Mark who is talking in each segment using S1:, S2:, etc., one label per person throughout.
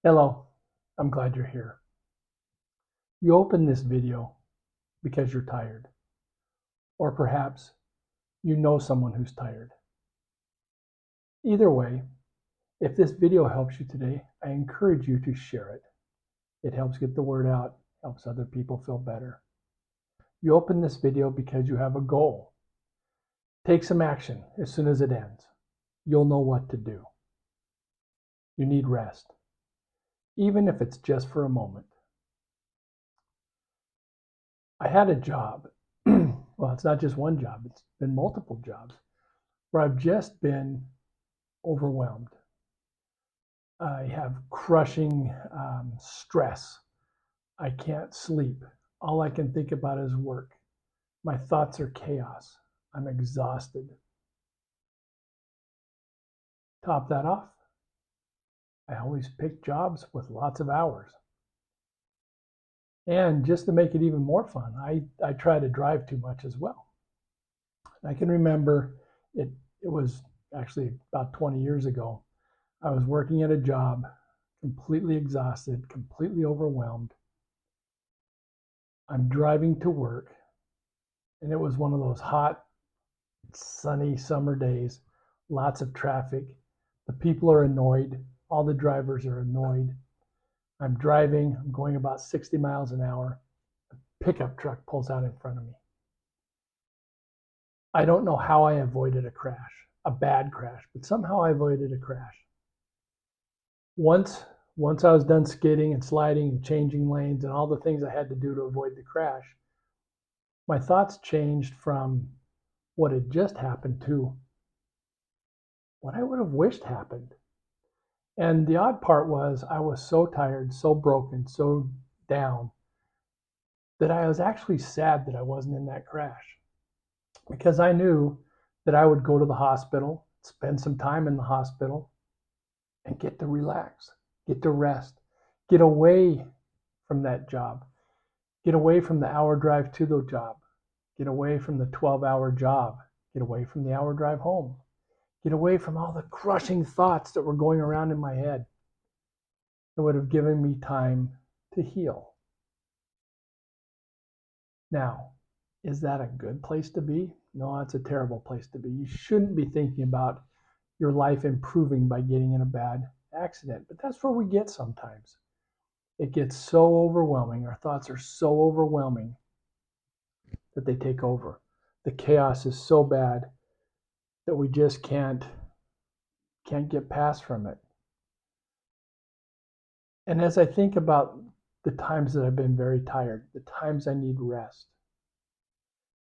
S1: Hello, I'm glad you're here. You opened this video because you're tired, or perhaps you know someone who's tired. Either way, if this video helps you today, I encourage you to share it. It helps get the word out, helps other people feel better. You opened this video because you have a goal. Take some action as soon as it ends. You'll know what to do. You need rest, even if it's just for a moment. I had a job. Well, it's not just one job, it's been multiple jobs where I've just been overwhelmed. I have crushing stress. I can't sleep. All I can think about is work. My thoughts are chaos. I'm exhausted. Top that off, I always pick jobs with lots of hours. And just to make it even more fun, I try to drive too much as well. I can remember it was actually about 20 years ago. I was working at a job, completely exhausted, completely overwhelmed. I'm driving to work, and it was one of those hot, sunny summer days, lots of traffic. The people are annoyed. All the drivers are annoyed. I'm driving, I'm going about 60 miles an hour. A pickup truck pulls out in front of me. I don't know how I avoided a crash, a bad crash, but somehow I avoided a crash. Once once I was done skidding and sliding and changing lanes and all the things I had to do to avoid the crash, my thoughts changed from what had just happened to what I would have wished happened. And the odd part was I was so tired, so broken, so down that I was actually sad that I wasn't in that crash because I knew that I would go to the hospital, spend some time in the hospital, and get to relax, get to rest, get away from that job, get away from the hour drive to the job, get away from the 12-hour job, get away from the hour drive home, get away from all the crushing thoughts that were going around in my head. It would have given me time to heal. Now, is that a good place to be? No, it's a terrible place to be. You shouldn't be thinking about your life improving by getting in a bad accident, but that's where we get sometimes. It gets so overwhelming. Our thoughts are so overwhelming that they take over. The chaos is so bad that we just can't get past from it. And as I think about the times that I've been very tired, the times I need rest,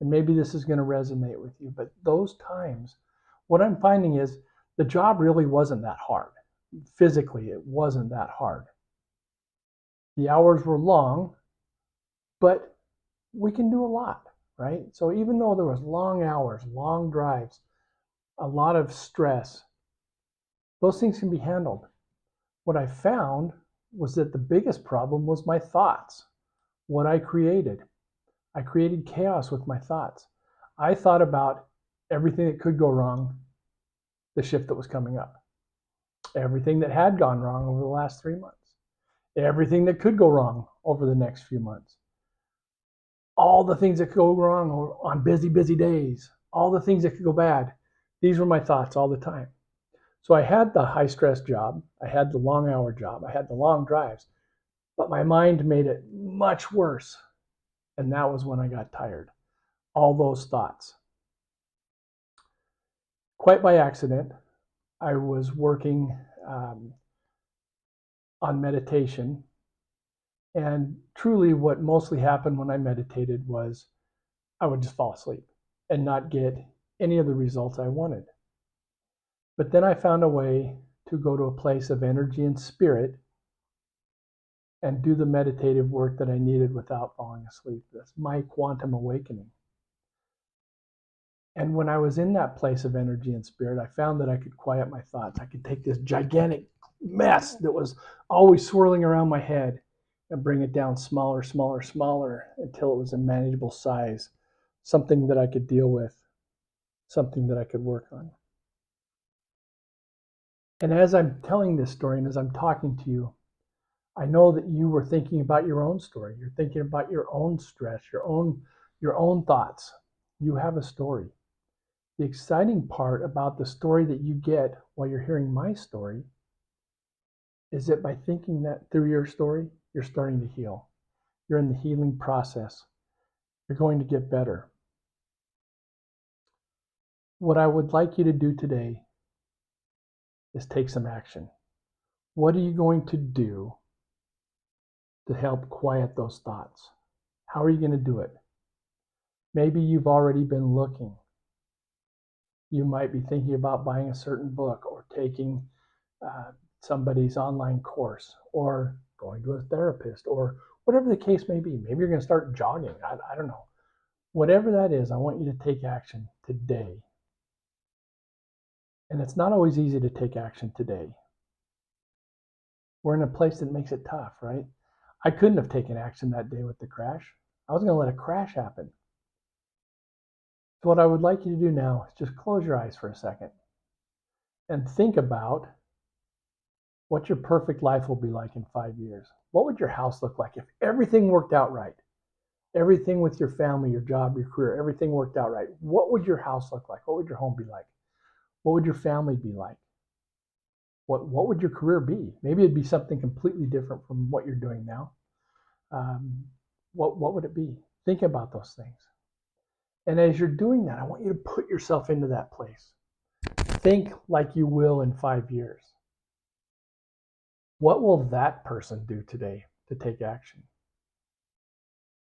S1: and maybe this is going to resonate with you, but those times, what I'm finding is the job really wasn't that hard. Physically, it wasn't that hard. The hours were long, but we can do a lot, right? So even though there was long hours, long drives, a lot of stress, those things can be handled. What I found was that the biggest problem was my thoughts, what I created. I created chaos with my thoughts. I thought about everything that could go wrong the shift that was coming up, everything that had gone wrong over the last 3 months, everything that could go wrong over the next few months, all the things that could go wrong on busy, busy days, all the things that could go bad. These were my thoughts all the time. So I had the high stress job, I had the long hour job, I had the long drives, but my mind made it much worse. And that was when I got tired. All those thoughts. Quite by accident, I was working on meditation. And truly, what mostly happened when I meditated was I would just fall asleep and not get any of the results I wanted. But then I found a way to go to a place of energy and spirit and do the meditative work that I needed without falling asleep. That's my quantum awakening. And when I was in that place of energy and spirit, I found that I could quiet my thoughts. I could take this gigantic mess that was always swirling around my head and bring it down smaller, smaller, smaller until it was a manageable size, something that I could deal with, something that I could work on. And as I'm telling this story and as I'm talking to you, I know that you were thinking about your own story. You're thinking about your own stress, your own thoughts. You have a story. The exciting part about the story that you get while you're hearing my story is that by thinking that through your story, you're starting to heal. You're in the healing process. You're going to get better. What I would like you to do today is take some action. What are you going to do to help quiet those thoughts? How are you going to do it? Maybe you've already been looking. You might be thinking about buying a certain book or taking somebody's online course or going to a therapist or whatever the case may be. Maybe you're going to start jogging. I don't know. Whatever that is, I want you to take action today. And it's not always easy to take action today. We're in a place that makes it tough, right? I couldn't have taken action that day with the crash. I was going to let a crash happen. So what I would like you to do now is just close your eyes for a second and think about what your perfect life will be like in 5 years. What would your house look like if everything worked out right? Everything with your family, your job, your career, everything worked out right. What would your house look like? What would your home be like? What would your family be like? What would your career be? Maybe it'd be something completely different from what you're doing now. What would it be? Think about those things. And as you're doing that, I want you to put yourself into that place. Think like you will in 5 years. What will that person do today to take action?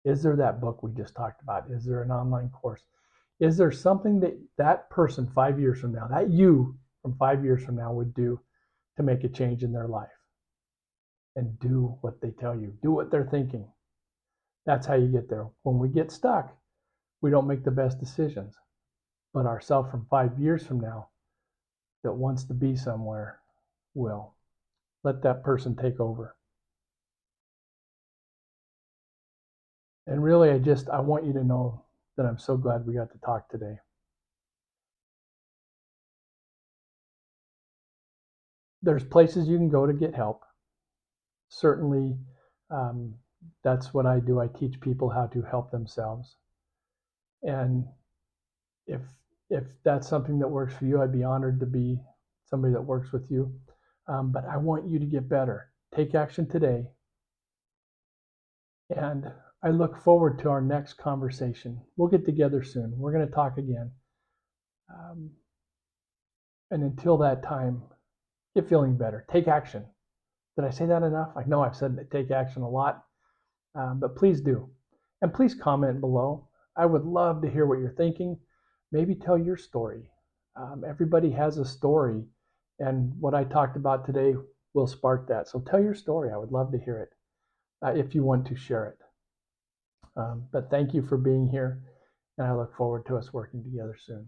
S1: Is there that book we just talked about? Is there an online course? Is there something that that person 5 years from now, that you from 5 years from now would do to make a change in their life? And do what they tell you. Do what they're thinking. That's how you get there. When we get stuck, we don't make the best decisions. But ourself from 5 years from now that wants to be somewhere will. Let that person take over. And really, I want you to know that I'm so glad we got to talk today. There's places you can go to get help. Certainly, that's what I do. I teach people how to help themselves. And if that's something that works for you, I'd be honored to be somebody that works with you. But I want you to get better. Take action today. And I look forward to our next conversation. We'll get together soon. We're going to talk again. And until that time, get feeling better. Take action. Did I say that enough? I know I've said take action a lot, but please do. And please comment below. I would love to hear what you're thinking. Maybe tell your story. Everybody has a story, and what I talked about today will spark that. So tell your story. I would love to hear it if you want to share it. But thank you for being here, and I look forward to us working together soon.